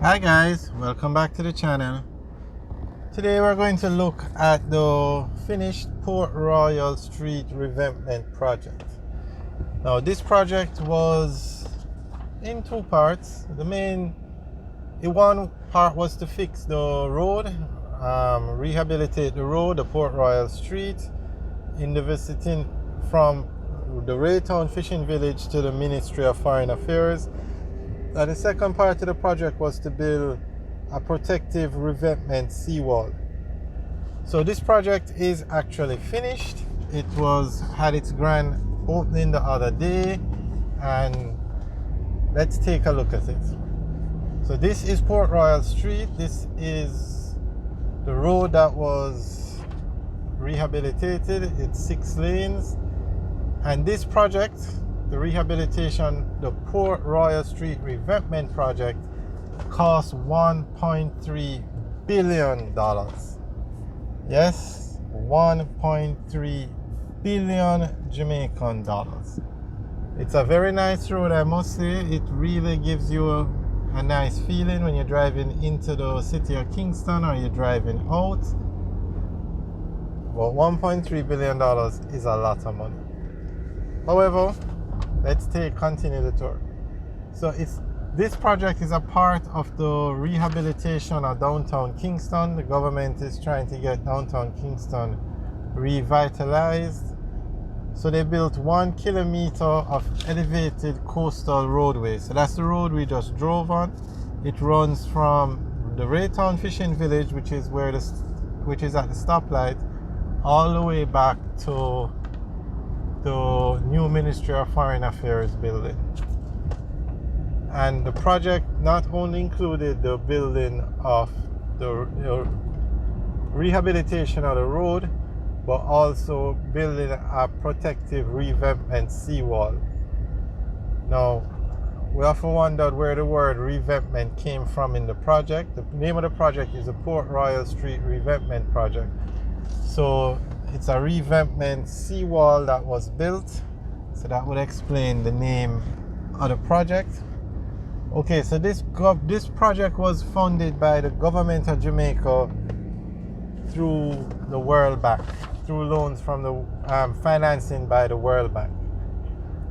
Hi guys, welcome back to the channel. Today we're going to look at the finished Port Royal Street Revetment project. Now this project was in two parts. One part was to fix the road, rehabilitate the road, the Port Royal Street in the vicinity from the Raytown Fishing Village to the Ministry of Foreign Affairs. Now the second part of the project was to build a protective revetment seawall. So this project is actually finished. It had its grand opening the other day, and let's take a look at it. So this is Port Royal Street. This is the road that was rehabilitated. It's 6 lanes, and this project, the rehabilitation, the Port Royal Street Revetment project, cost $1.3 billion. Yes, 1.3 billion Jamaican dollars. It's a very nice road, I must say. It really gives you a nice feeling when you're driving into the city of Kingston or you're driving out. But $1.3 billion is a lot of money. However, let's continue the tour. So this project is a part of the rehabilitation of downtown Kingston. The government is trying to get downtown Kingston revitalized. So they built 1 kilometer of elevated coastal roadway. So that's the road we just drove on. It runs from the Raytown Fishing Village, which is at the stoplight, all the way back to the new Ministry of Foreign Affairs building. And the project not only included the building of the rehabilitation of the road, but also building a protective revetment seawall. Now, we often wondered where the word revetment came from in the project. The name of the project is the Port Royal Street Revetment Project. So it's a revetment seawall that was built. So that would explain the name of the project. Okay, so this project was funded by the government of Jamaica through the World Bank, through loans from the financing by the World Bank.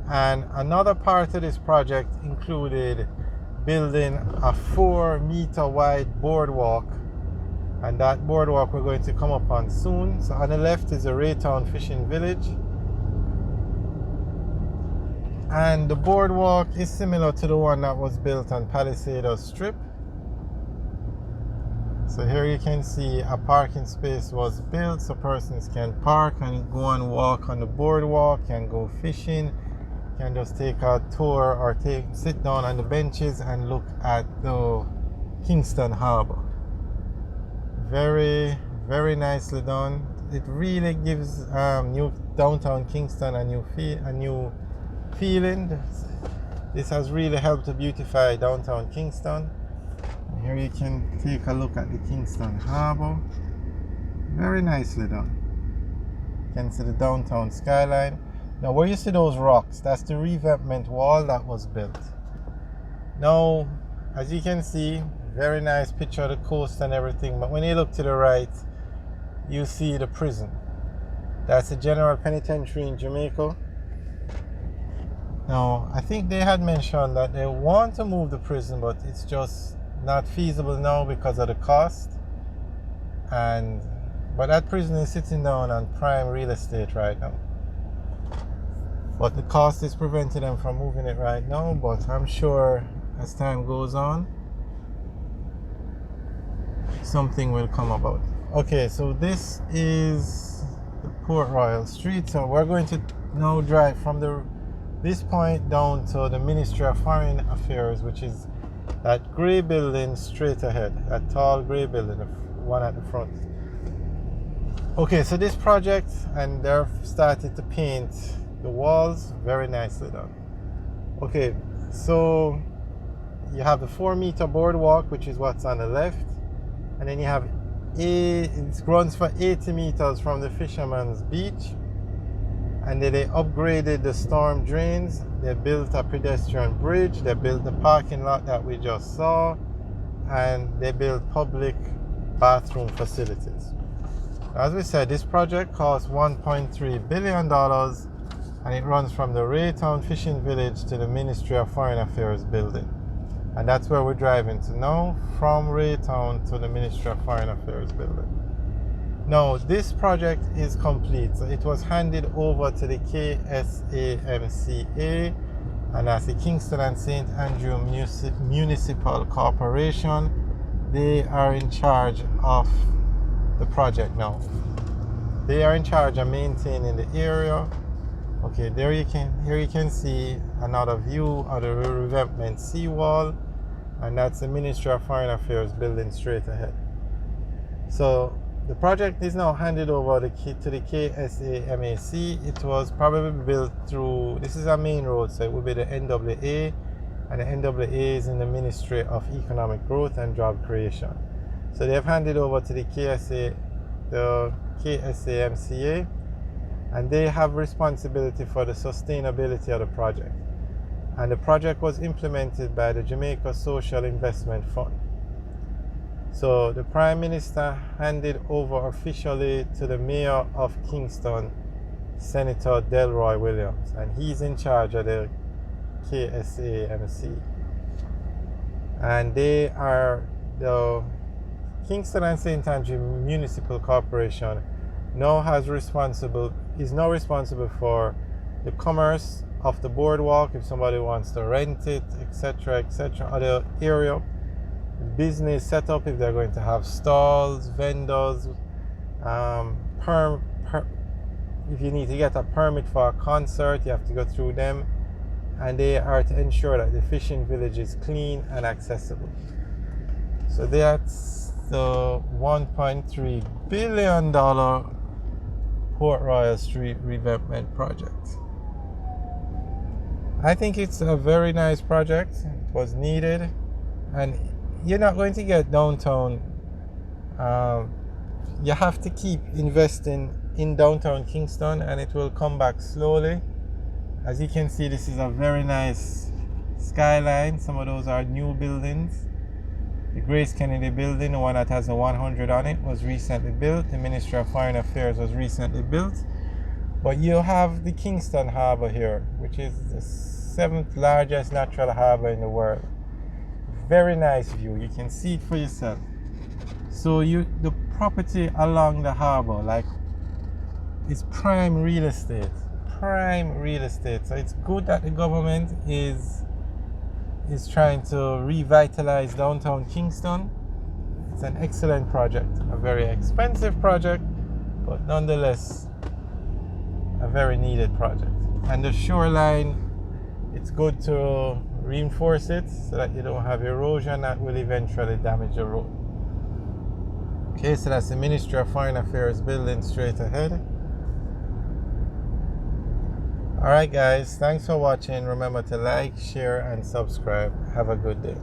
And another part of this project included building a 4-meter wide boardwalk, and that boardwalk we're going to come up on soon. So on the left is the Raytown Fishing Village, and the boardwalk is similar to the one that was built on Palisades Strip. So here you can see a parking space was built so persons can park and go and walk on the boardwalk, can go fishing, can just take a tour or sit down on the benches and look at the Kingston Harbor. Very, very nicely done. It really gives new downtown Kingston a new feeling. This has really helped to beautify downtown Kingston. Here you can take a look at the Kingston Harbor. Very nicely done. You can see the downtown skyline. Now where you see those rocks, that's the revetment wall that was built. Now, as you can see, very nice picture of the coast and everything, but when you look to the right, you see the prison. That's the General Penitentiary in Jamaica. Now, I think they had mentioned that they want to move the prison, but it's just not feasible now because of the cost. But that prison is sitting down on prime real estate right now. But the cost is preventing them from moving it right now, but I'm sure as time goes on, something will come about. Okay, so this is the Port Royal Street. So we're going to now drive from this point down to the Ministry of Foreign Affairs, which is that grey building straight ahead, that tall grey building, the one at the front. Okay, so this project, and they've started to paint the walls, very nicely done. Okay, so you have the 4-meter boardwalk, which is what's on the left, and then you have it runs for 80 meters from the Fisherman's Beach, and then they upgraded the storm drains. They built a pedestrian bridge. They built the parking lot that we just saw, and they build public bathroom facilities. As we said, this project costs $1.3 billion, and it runs from the Raytown Fishing Village to the Ministry of Foreign Affairs building. And that's where we're driving to now, from Raytown to the Ministry of Foreign Affairs building. Now, this project is complete. So it was handed over to the KSAMCA, and that's the Kingston and St. Andrew Municipal Corporation. They are in charge of the project now. They are in charge of maintaining the area. Okay, here you can see another view of the Revetment seawall, and that's the Ministry of Foreign Affairs building straight ahead. So the project is now handed over to the KSAMAC. It was probably built through, this is a main road, so it would be the NWA, and the NWA is in the Ministry of Economic Growth and Job Creation. So they have handed over to the KSAMCA, and they have responsibility for the sustainability of the project. And the project was implemented by the Jamaica Social Investment Fund. So the Prime Minister handed over officially to the Mayor of Kingston, Senator Delroy Williams, and he's in charge of the KSAMC. And they are the Kingston and St. Andrew Municipal Corporation is now responsible for the commerce of the boardwalk if somebody wants to rent it, etc., other area, business setup if they're going to have stalls, vendors, if you need to get a permit for a concert, you have to go through them, and they are to ensure that the fishing village is clean and accessible. So that's the $1.3 billion Port Royal Street Revetment project. I think it's a very nice project. It was needed, and you're not going to get downtown. You have to keep investing in downtown Kingston, and it will come back slowly. As you can see, this is a very nice skyline. Some of those are new buildings. The Grace Kennedy building, the one that has a 100 on it, was recently built. The Ministry of Foreign Affairs was recently built. But you have the Kingston Harbor here, which is the 7th largest natural harbor in the world. Very nice view. You can see it for yourself. So the property along the harbor, like, is prime real estate. So it's good that the government is trying to revitalize downtown Kingston. It's an excellent project, a very expensive project, but nonetheless a very needed project. And the shoreline, it's good to reinforce it so that you don't have erosion that will eventually damage the road. Okay, so that's the Ministry of Foreign Affairs building straight ahead. Alright guys, thanks for watching. Remember to like, share and subscribe. Have a good day.